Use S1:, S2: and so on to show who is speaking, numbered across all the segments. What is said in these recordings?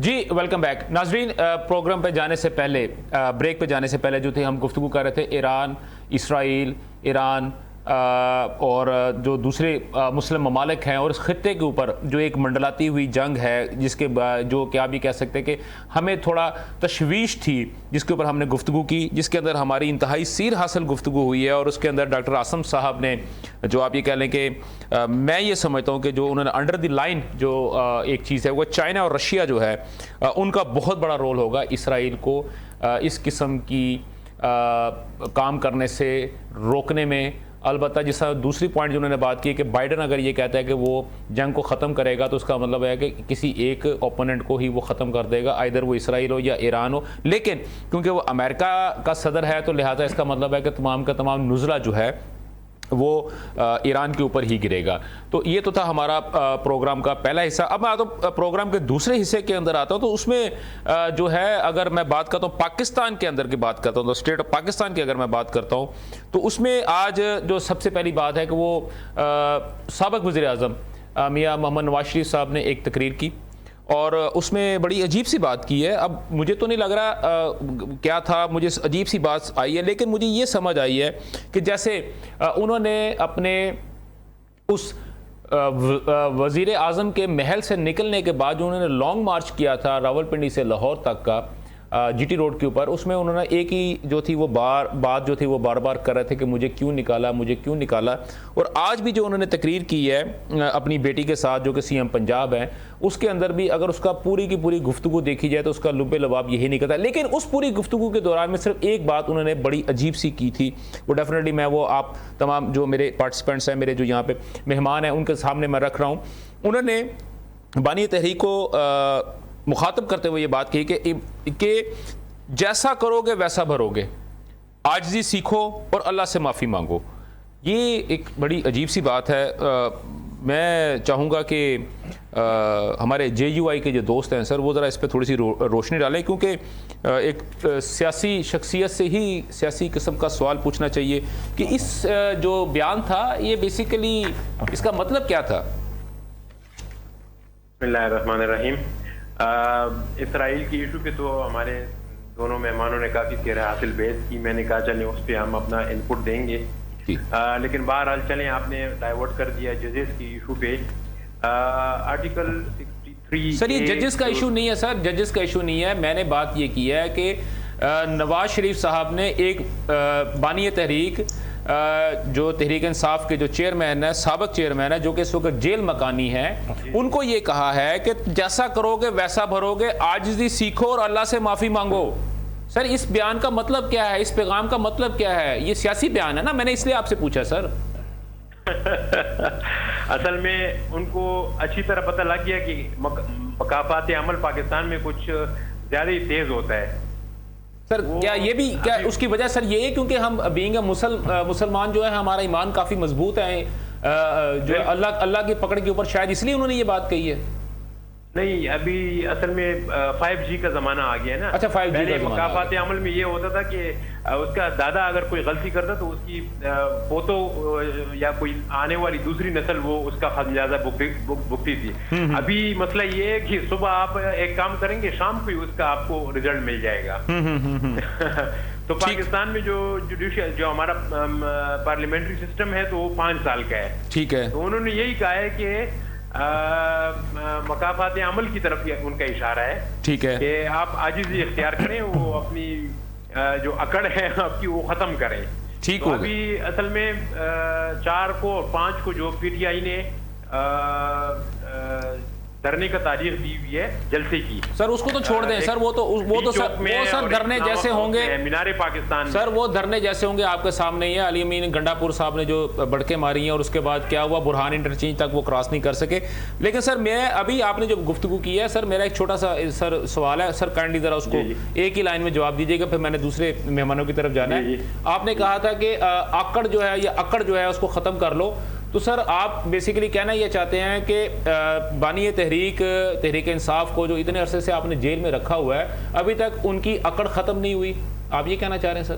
S1: جی welcome back ناظرین. Programme پہ جانے سے پہلے بریک پہ جانے سے پہلے جو تھے ہم گفتگو کر رہے تھے ایران، اسرائیل، ایران اور جو دوسرے مسلم ممالک ہیں اور اس خطے کے اوپر جو ایک منڈلاتی ہوئی جنگ ہے جس کے جو کیا بھی کہہ سکتے کہ ہمیں تھوڑا تشویش تھی، جس کے اوپر ہم نے گفتگو کی، جس کے اندر ہماری انتہائی سیر حاصل گفتگو ہوئی ہے. اور اس کے اندر ڈاکٹر عاصم صاحب نے جو آپ یہ کہہ لیں کہ میں یہ سمجھتا ہوں کہ جو انہوں نے انڈر دی لائن جو ایک چیز ہے وہ چائنا اور رشیا جو ہے ان کا بہت بڑا رول ہوگا اسرائیل کو اس قسم کی کام کرنے سے روکنے میں. البتہ جس طرح دوسری پوائنٹ جو انہوں نے بات کی کہ بائیڈن اگر یہ کہتا ہے کہ وہ جنگ کو ختم کرے گا تو اس کا مطلب ہے کہ کسی ایک اوپوننٹ کو ہی وہ ختم کر دے گا، آئیدر وہ اسرائیل ہو یا ایران ہو. لیکن کیونکہ وہ امریکہ کا صدر ہے تو لہٰذا اس کا مطلب ہے کہ تمام کا تمام نزلہ جو ہے وہ ایران کے اوپر ہی گرے گا. تو یہ تو تھا ہمارا پروگرام کا پہلا حصہ. اب میں تو پروگرام کے دوسرے حصے کے اندر آتا ہوں تو اس میں جو ہے اگر میں بات کرتا ہوں پاکستان کے اندر کی بات کرتا ہوں تو اسٹیٹ آف پاکستان کی اگر میں بات کرتا ہوں تو اس میں آج جو سب سے پہلی بات ہے کہ وہ سابق وزیر اعظم میاں محمد نواز شریف صاحب نے ایک تقریر کی اور اس میں بڑی عجیب سی بات کی ہے. اب مجھے تو نہیں لگ رہا کیا تھا، مجھے عجیب سی بات آئی ہے، لیکن مجھے یہ سمجھ آئی ہے کہ جیسے انہوں نے اپنے اس وزیر اعظم کے محل سے نکلنے کے بعد جو انہوں نے لانگ مارچ کیا تھا راولپنڈی سے لاہور تک کا جی ٹی روڈ کے اوپر، اس میں انہوں نے ایک ہی جو تھی وہ بات جو تھی وہ بار بار کر رہے تھے کہ مجھے کیوں نکالا، مجھے کیوں نکالا. اور آج بھی جو انہوں نے تقریر کی ہے اپنی بیٹی کے ساتھ جو کہ سی ایم پنجاب ہیں، اس کے اندر بھی اگر اس کا پوری کی پوری گفتگو دیکھی جائے تو اس کا لب لباب یہی نکلتا ہے. لیکن اس پوری گفتگو کے دوران میں صرف ایک بات انہوں نے بڑی عجیب سی کی تھی، وہ ڈیفینیٹلی میں وہ آپ تمام جو میرے پارٹیسپینٹس ہیں، میرے جو یہاں پہ مہمان ہیں، ان کے سامنے میں رکھ رہا ہوں. انہوں نے بانی تحریک کو مخاطب کرتے ہوئے یہ بات کہی کہ جیسا کرو گے ویسا بھرو گے، عاجزی سیکھو اور اللہ سے معافی مانگو. یہ ایک بڑی عجیب سی بات ہے. میں چاہوں گا کہ ہمارے جے یو آئی کے جو دوست ہیں سر وہ ذرا اس پہ تھوڑی سی روشنی ڈالیں، کیونکہ ایک سیاسی شخصیت سے ہی سیاسی قسم کا سوال پوچھنا چاہیے کہ اس جو بیان تھا یہ بیسیکلی اس کا مطلب کیا تھا.
S2: بسم اللہ الرحمن الرحیم. اسرائیل کی ایشو پہ تو ہمارے دونوں مہمانوں نے کافی سیر حاصل بحث کی. میں نے کہا چلیں اس پہ ہم اپنا انپٹ دیں گے، لیکن بہرحال چلیں آپ نے ڈائیورٹ کر دیا ججز کی ایشو پہ. آرٹیکل 63
S1: سر یہ ججز کا ایشو نہیں ہے، سر ججز کا ایشو نہیں ہے. میں نے بات یہ کی ہے کہ نواز شریف صاحب نے ایک بانی تحریک جو تحریک انصاف کے جو چیئرمین ہے، سابق چیئرمین ہے جو کہ اس وقت جیل مکانی ہے، ان کو یہ کہا ہے کہ جیسا کرو گے ویسا بھرو گے، عاجزی سیکھو اور اللہ سے معافی مانگو. سر اس بیان کا مطلب کیا ہے، اس پیغام کا مطلب کیا ہے؟ یہ سیاسی بیان ہے نا، میں نے اس لیے آپ سے پوچھا سر.
S2: اصل میں ان کو اچھی طرح پتہ لگ گیا کہ مقافات عمل پاکستان میں کچھ زیادہ ہی تیز ہوتا ہے.
S1: سر کیا یہ بھی کیا اس کی وجہ سر یہ ہے کیونکہ ہم بینگ مسلمان جو ہے ہمارا ایمان کافی مضبوط ہے، جو اللہ کی پکڑ کے اوپر، شاید اس لیے انہوں نے یہ بات کہی ہے؟
S2: نہیں، ابھی اصل میں 5G کا زمانہ آ گیا ہے نا.
S1: اچھا 5G
S2: پہلے مقافات عمل میں یہ ہوتا تھا کہ اس کا دادا اگر کوئی غلطی کرتا تو اس کی پوتو یا کوئی آنے والی دوسری نسل وہ اس کا خمیازہ بھگتی تھی. ابھی مسئلہ یہ ہے کہ صبح آپ ایک کام کریں گے، شام کو ہی اس کا آپ کو رزلٹ مل جائے گا. تو پاکستان میں جو جوڈیشل جو ہمارا پارلیمنٹری سسٹم ہے تو وہ 5 سال کا ہے.
S1: ٹھیک ہے.
S2: تو انہوں نے یہی کہا ہے کہ مقافات عمل کی طرف ان کا اشارہ ہے. ٹھیک ہے کہ آپ عاجزی اختیار کریں، وہ اپنی جو اکڑ ہے آپ کی وہ ختم کریں.
S1: ٹھیک
S2: ہو. ابھی اصل میں 4 کو اور 5 کو جو پی ٹی آئی نے دھرنے کا تاریخ دی ہوئی ہے جلسے کی.
S1: سر اس کو تو چھوڑ دیں سر، وہ سر دھرنے جیسے ہوں گے،
S2: مینار پاکستان
S1: سر وہ دھرنے جیسے ہوں گے آپ کے سامنے ہی ہے. علی امین گنڈاپور صاحب نے جو بڑکے ماری ہیں اور اس کے بعد کیا ہوا، برہان انٹرچینج تک وہ کراس نہیں کر سکے. لیکن سر میں ابھی آپ نے جو گفتگو کی ہے سر، میرا ایک چھوٹا سا سر سوال ہے سر، کائنڈلی ذرا اس کو ایک ہی لائن میں جواب دیجیے گا، پھر میں نے دوسرے مہمانوں کی طرف جانا ہے. آپ نے کہا تھا کہ آکڑ جو ہے یا اکڑ جو ہے اس کو ختم کر لو. تو سر آپ بیسیکلی کہنا یہ چاہتے ہیں کہ بانی تحریک انصاف کو جو اتنے عرصے سے آپ نے جیل میں رکھا ہوا ہے ابھی تک ان کی اکڑ ختم نہیں ہوئی، آپ یہ کہنا چاہ رہے ہیں سر؟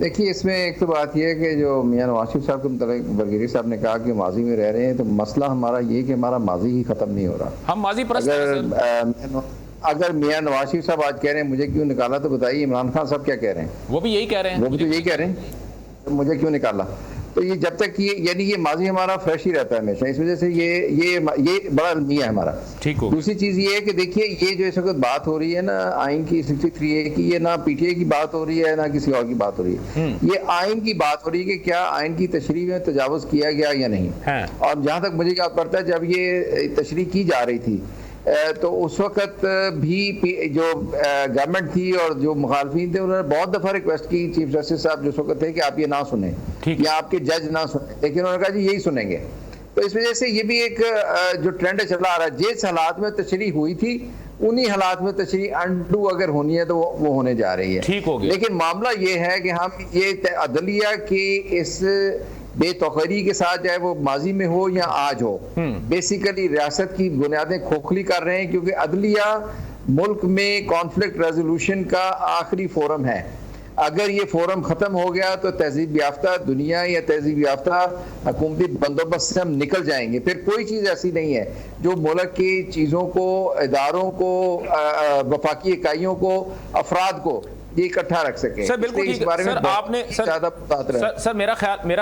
S3: دیکھیے اس میں ایک تو بات یہ ہے کہ جو میاں نواز شریف صاحب کے متعلق برگیری صاحب نے کہا کہ ماضی میں رہ رہے ہیں، تو مسئلہ ہمارا یہ کہ ہمارا ماضی ہی ختم نہیں ہو رہا.
S1: ہم ماضی پرست ہیں.
S3: اگر میاں نواز شریف صاحب آج کہہ رہے ہیں مجھے کیوں نکالا، تو بتائیے عمران خان صاحب کیا کہہ رہے ہیں؟
S1: وہ بھی یہی کہہ رہے ہیں.
S3: وہ بھی تو یہی کہہ رہے ہیں مجھے کیوں نکالا. تو یہ جب تک یعنی یہ ماضی ہمارا فریش ہی رہتا ہے ہمیشہ، اس وجہ سے یہ بڑا المیہ ہے ہمارا.
S1: ٹھیک ہو.
S3: دوسری چیز یہ ہے کہ دیکھیے یہ جو اس وقت بات ہو رہی ہے نا آئین کی 63A کی، یہ نہ پی ٹی اے کی بات ہو رہی ہے نہ کسی اور کی بات ہو رہی ہے. یہ آئین کی بات ہو رہی ہے کہ کیا آئین کی تشریح میں تجاوز کیا گیا یا نہیں. اور جہاں تک مجھے یاد پڑتا ہے جب یہ تشریح کی جا رہی تھی تو اس وقت بھی جو گورنمنٹ تھی اور جو مخالفین تھے انہوں نے بہت دفعہ ریکویسٹ کی چیف جسٹس صاحب جو اس وقت تھے کہ آپ یہ نہ سنیں یا آپ کے جج نہ سنیں، لیکن انہوں نے کہا جی یہی سنیں گے. تو اس وجہ سے یہ بھی ایک جو ٹرینڈ چلا آ رہا ہے، جس حالات میں تشریح ہوئی تھی انہی حالات میں تشریح انڈو اگر ہونی ہے تو وہ ہونے جا رہی ہے.
S1: ٹھیک ہو گیا.
S3: لیکن معاملہ یہ ہے کہ ہم یہ عدلیہ کی اس بے توقیری کے ساتھ چاہے وہ ماضی میں ہو یا آج ہو، بیسیکلی ریاست کی بنیادیں کھوکھلی کر رہے ہیں، کیونکہ عدلیہ ملک میں کانفلکٹ ریزولوشن کا آخری فورم ہے. اگر یہ فورم ختم ہو گیا تو تہذیب یافتہ دنیا یا تہذیب یافتہ حکومتی بندوبست سے ہم نکل جائیں گے. پھر کوئی چیز ایسی نہیں ہے جو ملک کی چیزوں کو، اداروں کو، وفاقی اکائیوں کو، افراد کو یہ اکٹھا رکھ سکے.
S1: سر بالکل ٹھیک ہے. سر آپ نے سر میرا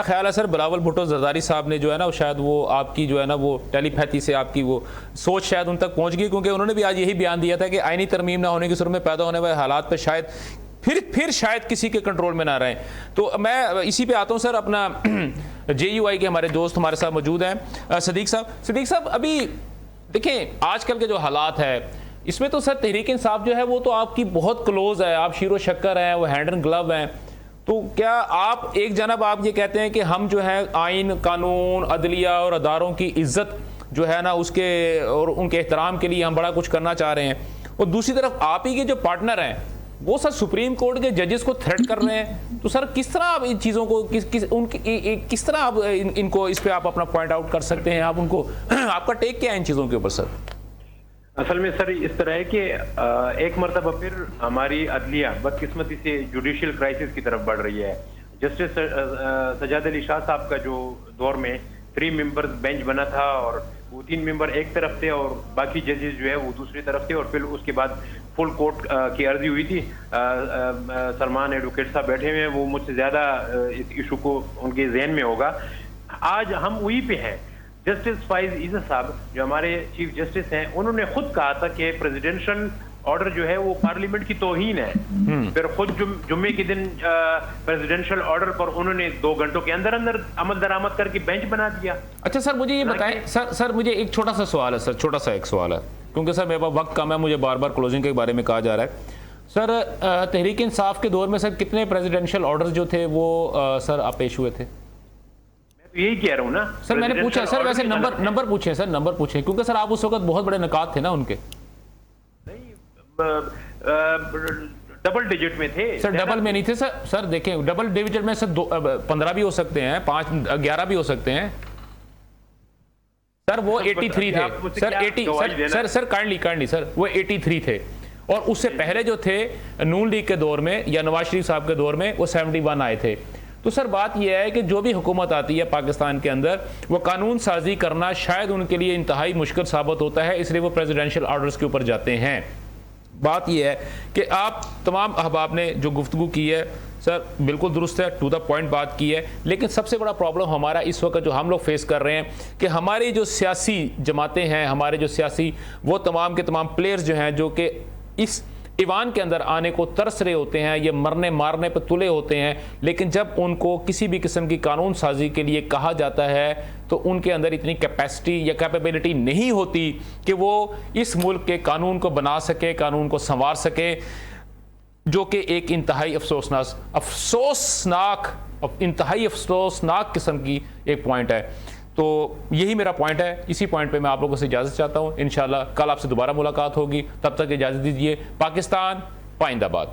S1: خیال ہے سر بلاول بھٹو زرداری صاحب نے جو ہے نا شاید وہ آپ کی جو ہے نا وہ ٹیلی پیتھی سے آپ کی وہ سوچ شاید ان تک پہنچ گئی، کیونکہ انہوں نے بھی آج یہی بیان دیا تھا کہ آئینی ترمیم نہ ہونے کی صورت میں پیدا ہونے والے حالات پہ شاید پھر شاید کسی کے کنٹرول میں نہ رہیں. تو میں اسی پہ آتا ہوں سر. اپنا JUI کے ہمارے دوست ہمارے ساتھ موجود ہیں صدیق صاحب. ابھی دیکھیں آج کل کے جو حالات ہے اس میں تو سر تحریک انصاف جو ہے وہ تو آپ کی بہت کلوز ہے، آپ شیر و شکر ہیں، وہ ہینڈ اینڈ گلو ہیں. تو کیا آپ ایک جانب آپ یہ کہتے ہیں کہ ہم جو ہے آئین، قانون، عدلیہ اور اداروں کی عزت جو ہے نا اس کے اور ان کے احترام کے لیے ہم بڑا کچھ کرنا چاہ رہے ہیں، اور دوسری طرف آپ ہی کے جو پارٹنر ہیں وہ سر سپریم کورٹ کے ججز کو تھریٹ کر رہے ہیں. تو سر کس طرح آپ ان چیزوں کو کس طرح آپ ان کو اس پہ آپ اپنا پوائنٹ آؤٹ کر سکتے ہیں؟ آپ ان کو آپ کا ٹیک کیا ہے ان چیزوں کے اوپر؟ سر
S2: اصل میں سر اس طرح ہے کہ ایک مرتبہ پھر ہماری عدلیہ بدقسمتی سے جوڈیشل کرائسس کی طرف بڑھ رہی ہے. جسٹس سجاد علی شاہ صاحب کا جو دور میں 3 ممبرز بینچ بنا تھا اور وہ 3 ممبر ایک طرف تھے اور باقی ججز جو ہے وہ دوسری طرف تھے، اور پھر اس کے بعد فل کورٹ کی عرضی ہوئی تھی. سلمان ایڈوکیٹ صاحب بیٹھے ہوئے ہیں، وہ مجھ سے زیادہ اس ایشو کو ان کے ذہن میں ہوگا. آج ہم وہی پہ ہیں. جسٹس فائز عیسیٰ صاحب جو ہمارے چیف جسٹس ہیں انہوں نے خود کہا تھا کہ پریزیڈنشل آرڈر جو ہے وہ پارلیمنٹ کی توہین ہے. پھر خود جمعے کے دن پریزیڈنشل آرڈر پر انہوں نے 2 گھنٹوں کے اندر عمل درآمد کر کے بینچ بنا دیا.
S1: اچھا سر مجھے یہ بتائیں سر مجھے ایک چھوٹا سا سوال ہے سر، چھوٹا سا ایک سوال ہے، کیونکہ سر میرے پاس وقت کم ہے، مجھے بار بار کلوزنگ کے بارے میں کہا جا رہا ہے. سر تحریک انصاف کے دور میں سر کتنے پریزیڈنشل آرڈر جو تھے وہ سر آپ پیش ہوئے تھے؟
S2: یہی کہہ رہا ہوں نا
S1: سر. میں نے پوچھا سر ویسے نمبر پوچھیں سر، نمبر پوچھیں، کیونکہ سر آپ اس وقت بہت بڑے نکات تھے نا ان کے.
S2: ڈبل ڈیجٹ میں تھے
S1: سر. ڈبل میں نہیں تھے سر. سر دیکھیں ڈبل ڈیجٹ میں سر 15 بھی ہو سکتے ہیں، 11 بھی ہو سکتے ہیں. سر وہ 83 تھے سر. 80 سر کائنڈلی سر وہ 83 تھے، اور اس سے پہلے جو تھے نون لیگ کے دور میں یا نواز شریف صاحب کے دور میں وہ 71 آئے تھے. تو سر بات یہ ہے کہ جو بھی حکومت آتی ہے پاکستان کے اندر وہ قانون سازی کرنا شاید ان کے لیے انتہائی مشکل ثابت ہوتا ہے، اس لیے وہ پریزیڈنشل آرڈرز کے اوپر جاتے ہیں. بات یہ ہے کہ آپ تمام احباب نے جو گفتگو کی ہے سر بالکل درست ہے، ٹو دا پوائنٹ بات کی ہے. لیکن سب سے بڑا پرابلم ہمارا اس وقت جو ہم لوگ فیس کر رہے ہیں کہ ہماری جو سیاسی جماعتیں ہیں، ہمارے جو سیاسی وہ تمام کے تمام پلیئرز جو ہیں جو کہ اس ایوان کے اندر آنے کو ترس رہے ہوتے ہیں، یہ مرنے مارنے پہ تلے ہوتے ہیں، لیکن جب ان کو کسی بھی قسم کی قانون سازی کے لیے کہا جاتا ہے تو ان کے اندر اتنی کیپیسٹی یا کیپیبلٹی نہیں ہوتی کہ وہ اس ملک کے قانون کو بنا سکے، قانون کو سنوار سکے، جو کہ ایک انتہائی انتہائی افسوسناک قسم کی ایک پوائنٹ ہے. تو یہی میرا پوائنٹ ہے. اسی پوائنٹ پہ میں آپ لوگوں سے اجازت چاہتا ہوں. انشاءاللہ کل آپ سے دوبارہ ملاقات ہوگی. تب تک اجازت دیجیے. پاکستان پائندہ باد.